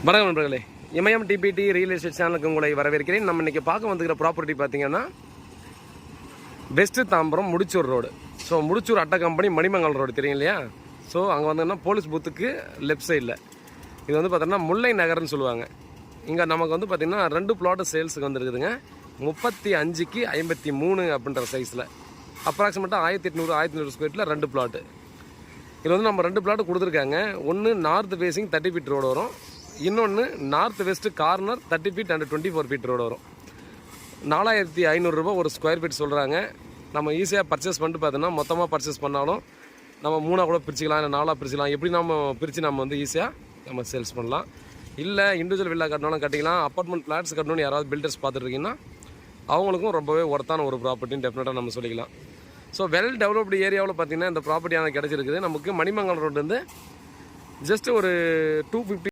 வணக்கம் நண்பர்களே, இமயம் DBT real estate சேனலுக்கு உங்களை வரவேற்கிறேன். நம்ம இன்றைக்கி பார்க்க வந்துக்கிற ப்ராப்பர்ட்டி பார்த்தீங்கன்னா west Tambaram Mudichur road. So Mudichur அட்டை கம்பெனி மணிமங்கல் ரோடு தெரியும் இல்லையா? ஸோ அங்கே வந்தோம்னா போலீஸ் பூத்துக்கு லெஃப்ட் சைடில் இது வந்து பார்த்தோன்னா முல்லை நகர்னு சொல்லுவாங்க. இங்கே நமக்கு வந்து பார்த்திங்கன்னா 2 பிளாட்டு சேல்ஸுக்கு வந்துருக்குதுங்க. 35க்கு 53 அப்படின்ற சைஸில் அப்ராக்சிமேட்டாக 1800 1900 ஸ்கொயரில் 2 பிளாட்டு. இது வந்து நம்ம 2 பிளாட்டு கொடுத்துருக்காங்க. ஒன்று நார்த் ஃபேஸிங் 30 ஃபீட் ரோடு வரும், இன்னொன்று north west corner 30 feet and 24 feet road வரும். 4500 ரூபா ஒரு ஸ்கொயர் ஃபீட் சொல்கிறாங்க. நம்ம ஈஸியாக பர்ச்சேஸ் பண்ணிட்டு பார்த்தோன்னா மொத்தமாக பர்ச்சேஸ் பண்ணாலும் நம்ம 3 கூட பிரிச்சுக்கலாம், இல்லை 4 பிரிச்சுக்கலாம். எப்படி நம்ம பிரித்து நம்ம வந்து ஈஸியாக நம்ம சேல்ஸ் பண்ணலாம். இல்லை இண்டிவிஜுவல் வில்லா கட்டணாலும் கட்டிக்கலாம். அப்பார்ட்மெண்ட் ஃப்ளாட்ஸ் கட்டணும்னு யாராவது பில்டர்ஸ் பார்த்துட்ருக்கீங்கன்னா அவங்களுக்கும் ரொம்பவே ஒர்த்தான ஒரு ப்ராப்பர்ட்டின்னு டெஃபினட்டாக நம்ம சொல்லிக்கலாம். ஸோ வெல் டெவலப்டு ஏரியாவில் பார்த்திங்கன்னா இந்த ப்ராப்பர்ட்டியான கிடச்சிருக்குது. நமக்கு மணிமங்கலம் ரோடு வந்து ஜஸ்ட் ஒரு 250